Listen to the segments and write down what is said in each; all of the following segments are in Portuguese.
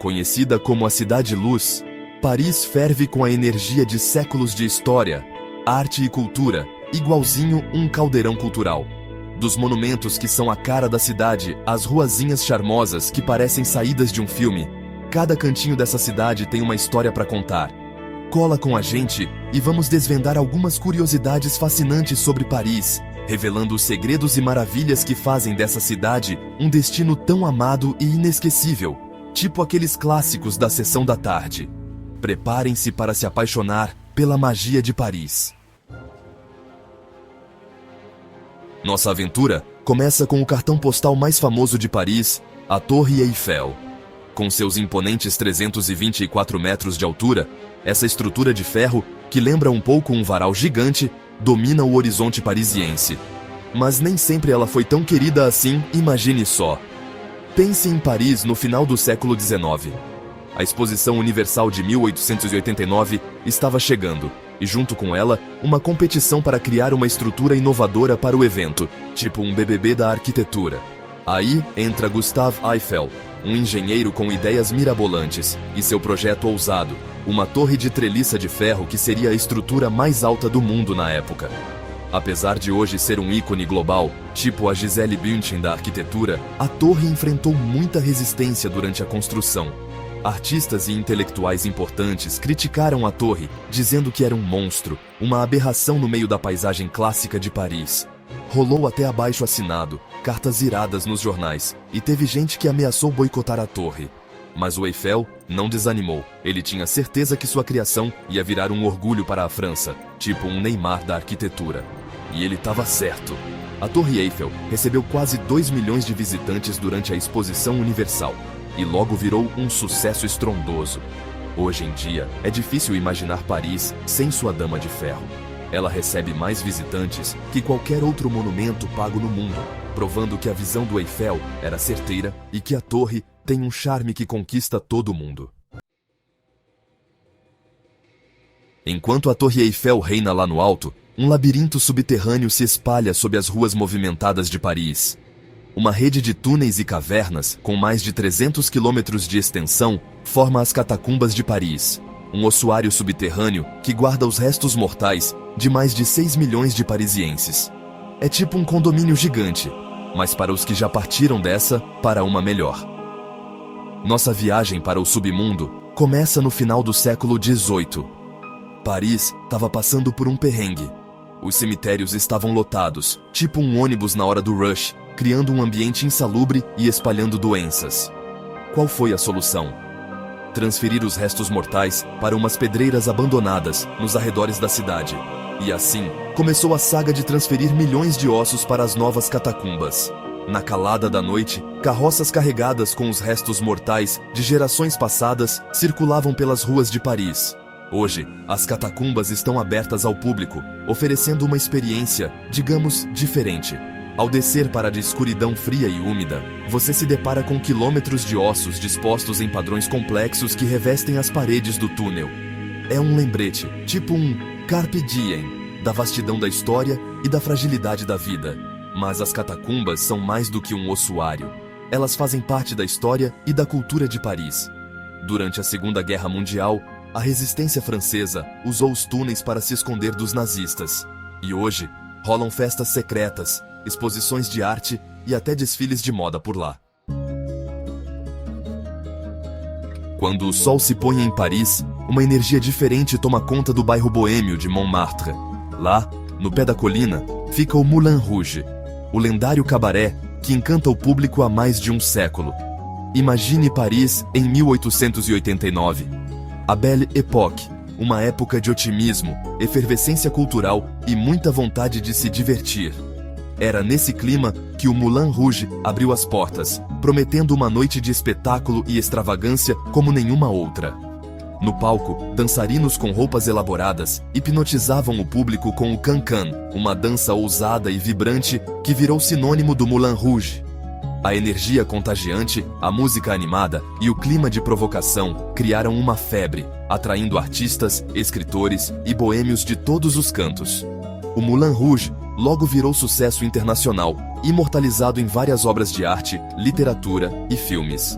Conhecida como a Cidade Luz, Paris ferve com a energia de séculos de história, arte e cultura, igualzinho um caldeirão cultural. Dos monumentos que são a cara da cidade, às ruazinhas charmosas que parecem saídas de um filme, cada cantinho dessa cidade tem uma história para contar. Cola com a gente e vamos desvendar algumas curiosidades fascinantes sobre Paris, revelando os segredos e maravilhas que fazem dessa cidade um destino tão amado e inesquecível, tipo aqueles clássicos da sessão da tarde. Preparem-se para se apaixonar pela magia de Paris. Nossa aventura começa com o cartão postal mais famoso de Paris, a Torre Eiffel. Com seus imponentes 324 metros de altura, essa estrutura de ferro, que lembra um pouco um varal gigante, domina o horizonte parisiense. Mas nem sempre ela foi tão querida assim, imagine só. Pense em Paris no final do século XIX. A Exposição Universal de 1889 estava chegando, e junto com ela, uma competição para criar uma estrutura inovadora para o evento, tipo um BBB da arquitetura. Aí entra Gustave Eiffel, um engenheiro com ideias mirabolantes, e seu projeto ousado, uma torre de treliça de ferro que seria a estrutura mais alta do mundo na época. Apesar de hoje ser um ícone global, tipo a Gisele Bündchen da arquitetura, a torre enfrentou muita resistência durante a construção. Artistas e intelectuais importantes criticaram a torre, dizendo que era um monstro, uma aberração no meio da paisagem clássica de Paris. Rolou até abaixo-assinado, cartas iradas nos jornais, e teve gente que ameaçou boicotar a torre. Mas o Eiffel não desanimou. Ele tinha certeza que sua criação ia virar um orgulho para a França, tipo um Neymar da arquitetura. E ele estava certo. A Torre Eiffel recebeu quase 2 milhões de visitantes durante a Exposição Universal, e logo virou um sucesso estrondoso. Hoje em dia, é difícil imaginar Paris sem sua Dama de Ferro. Ela recebe mais visitantes que qualquer outro monumento pago no mundo, provando que a visão do Eiffel era certeira e que a torre tem um charme que conquista todo mundo. Enquanto a Torre Eiffel reina lá no alto, um labirinto subterrâneo se espalha sob as ruas movimentadas de Paris. Uma rede de túneis e cavernas, com mais de 300 quilômetros de extensão, forma as Catacumbas de Paris, um ossuário subterrâneo que guarda os restos mortais de mais de 6 milhões de parisienses. É tipo um condomínio gigante, mas para os que já partiram dessa, para uma melhor. Nossa viagem para o submundo começa no final do século XVIII. Paris estava passando por um perrengue. Os cemitérios estavam lotados, tipo um ônibus na hora do rush, criando um ambiente insalubre e espalhando doenças. Qual foi a solução? Transferir os restos mortais para umas pedreiras abandonadas nos arredores da cidade. E assim, começou a saga de transferir milhões de ossos para as novas catacumbas. Na calada da noite, carroças carregadas com os restos mortais de gerações passadas circulavam pelas ruas de Paris. Hoje, as catacumbas estão abertas ao público, oferecendo uma experiência, digamos, diferente. Ao descer para a escuridão fria e úmida, você se depara com quilômetros de ossos dispostos em padrões complexos que revestem as paredes do túnel. É um lembrete, tipo um carpe diem, da vastidão da história e da fragilidade da vida. Mas as catacumbas são mais do que um ossuário. Elas fazem parte da história e da cultura de Paris. Durante a Segunda Guerra Mundial, a resistência francesa usou os túneis para se esconder dos nazistas. E hoje, rolam festas secretas, exposições de arte e até desfiles de moda por lá. Quando o sol se põe em Paris, uma energia diferente toma conta do bairro boêmio de Montmartre. Lá, no pé da colina, fica o Moulin Rouge, o lendário cabaré que encanta o público há mais de um século. Imagine Paris em 1889. A Belle Époque, uma época de otimismo, efervescência cultural e muita vontade de se divertir. Era nesse clima que o Moulin Rouge abriu as portas, prometendo uma noite de espetáculo e extravagância como nenhuma outra. No palco, dançarinos com roupas elaboradas hipnotizavam o público com o cancan, uma dança ousada e vibrante que virou sinônimo do Moulin Rouge. A energia contagiante, a música animada e o clima de provocação criaram uma febre, atraindo artistas, escritores e boêmios de todos os cantos. O Moulin Rouge logo virou sucesso internacional, imortalizado em várias obras de arte, literatura e filmes.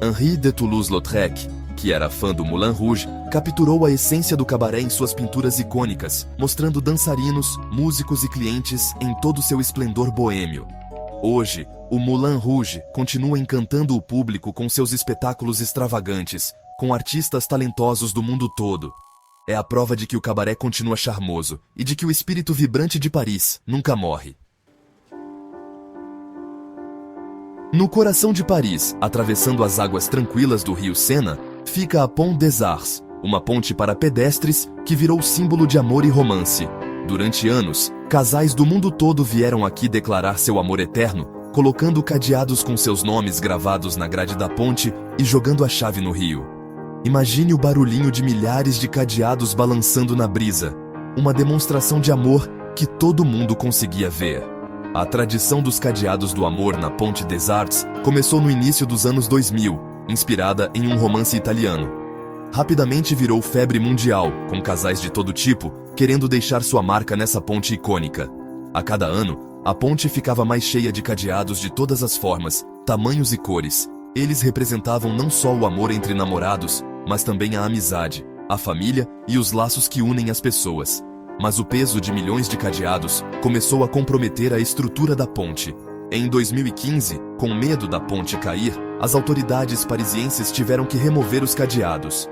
Henri de Toulouse-Lautrec, que era fã do Moulin Rouge, capturou a essência do cabaré em suas pinturas icônicas, mostrando dançarinos, músicos e clientes em todo seu esplendor boêmio. Hoje, o Moulin Rouge continua encantando o público com seus espetáculos extravagantes, com artistas talentosos do mundo todo. É a prova de que o cabaré continua charmoso e de que o espírito vibrante de Paris nunca morre. No coração de Paris, atravessando as águas tranquilas do rio Sena, fica a Pont des Arts, uma ponte para pedestres que virou símbolo de amor e romance. Durante anos, casais do mundo todo vieram aqui declarar seu amor eterno, colocando cadeados com seus nomes gravados na grade da ponte e jogando a chave no rio. Imagine o barulhinho de milhares de cadeados balançando na brisa, uma demonstração de amor que todo mundo conseguia ver. A tradição dos cadeados do amor na Ponte des Arts começou no início dos anos 2000, inspirada em um romance italiano. Rapidamente virou febre mundial, com casais de todo tipo querendo deixar sua marca nessa ponte icônica. A cada ano, a ponte ficava mais cheia de cadeados de todas as formas, tamanhos e cores. Eles representavam não só o amor entre namorados, mas também a amizade, a família e os laços que unem as pessoas. Mas o peso de milhões de cadeados começou a comprometer a estrutura da ponte. Em 2015, com medo da ponte cair, as autoridades parisienses tiveram que remover os cadeados.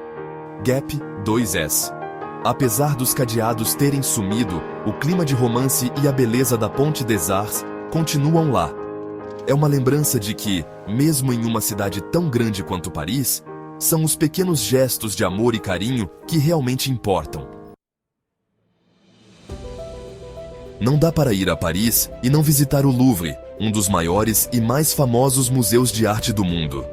Gap 2S. Apesar dos cadeados terem sumido, o clima de romance e a beleza da Ponte des Arts continuam lá. É uma lembrança de que, mesmo em uma cidade tão grande quanto Paris, são os pequenos gestos de amor e carinho que realmente importam. Não dá para ir a Paris e não visitar o Louvre, um dos maiores e mais famosos museus de arte do mundo.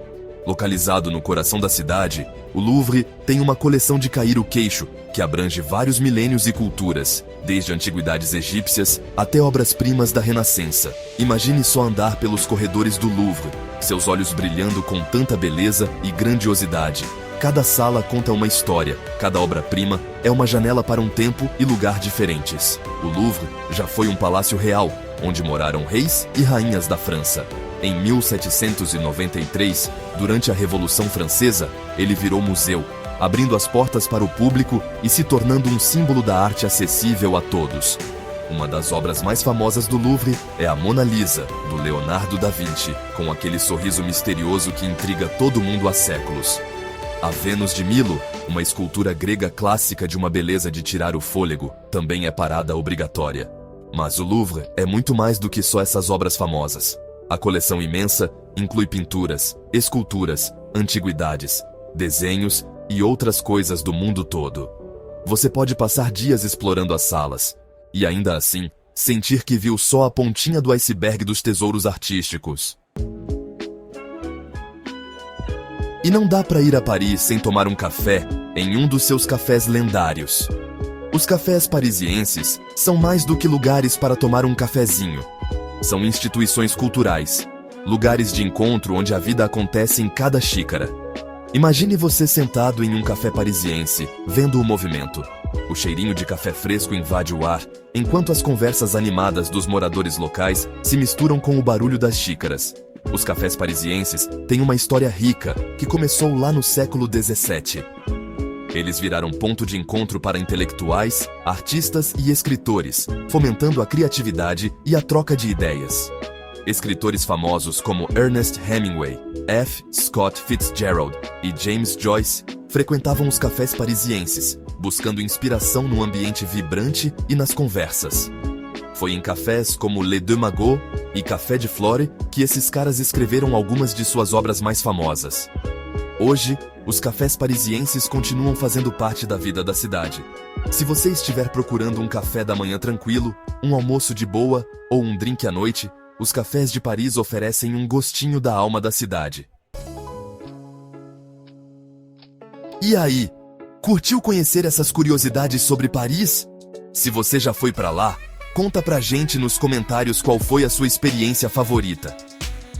Localizado no coração da cidade, o Louvre tem uma coleção de cair o queixo, que abrange vários milênios e culturas, desde antiguidades egípcias até obras-primas da Renascença. Imagine só andar pelos corredores do Louvre, seus olhos brilhando com tanta beleza e grandiosidade. Cada sala conta uma história, cada obra-prima é uma janela para um tempo e lugar diferentes. O Louvre já foi um palácio real, onde moraram reis e rainhas da França. Em 1793, durante a Revolução Francesa, ele virou museu, abrindo as portas para o público e se tornando um símbolo da arte acessível a todos. Uma das obras mais famosas do Louvre é a Mona Lisa, do Leonardo da Vinci, com aquele sorriso misterioso que intriga todo mundo há séculos. A Vênus de Milo, uma escultura grega clássica de uma beleza de tirar o fôlego, também é parada obrigatória. Mas o Louvre é muito mais do que só essas obras famosas. A coleção imensa inclui pinturas, esculturas, antiguidades, desenhos e outras coisas do mundo todo. Você pode passar dias explorando as salas, e ainda assim, sentir que viu só a pontinha do iceberg dos tesouros artísticos. E não dá para ir a Paris sem tomar um café em um dos seus cafés lendários. Os cafés parisienses são mais do que lugares para tomar um cafezinho. São instituições culturais, lugares de encontro onde a vida acontece em cada xícara. Imagine você sentado em um café parisiense, vendo o movimento. O cheirinho de café fresco invade o ar, enquanto as conversas animadas dos moradores locais se misturam com o barulho das xícaras. Os cafés parisienses têm uma história rica que começou lá no século XVII. Eles viraram ponto de encontro para intelectuais, artistas e escritores, fomentando a criatividade e a troca de ideias. Escritores famosos como Ernest Hemingway, F. Scott Fitzgerald e James Joyce frequentavam os cafés parisienses, buscando inspiração no ambiente vibrante e nas conversas. Foi em cafés como Les Deux Magots e Café de Flore que esses caras escreveram algumas de suas obras mais famosas. Hoje, os cafés parisienses continuam fazendo parte da vida da cidade. Se você estiver procurando um café da manhã tranquilo, um almoço de boa ou um drink à noite, os cafés de Paris oferecem um gostinho da alma da cidade. E aí, curtiu conhecer essas curiosidades sobre Paris? Se você já foi pra lá, conta pra gente nos comentários qual foi a sua experiência favorita.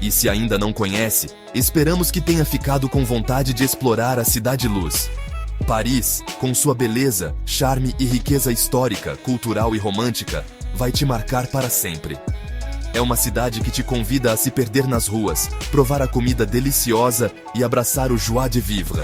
E se ainda não conhece, esperamos que tenha ficado com vontade de explorar a Cidade Luz. Paris, com sua beleza, charme e riqueza histórica, cultural e romântica, vai te marcar para sempre. É uma cidade que te convida a se perder nas ruas, provar a comida deliciosa e abraçar o joie de vivre.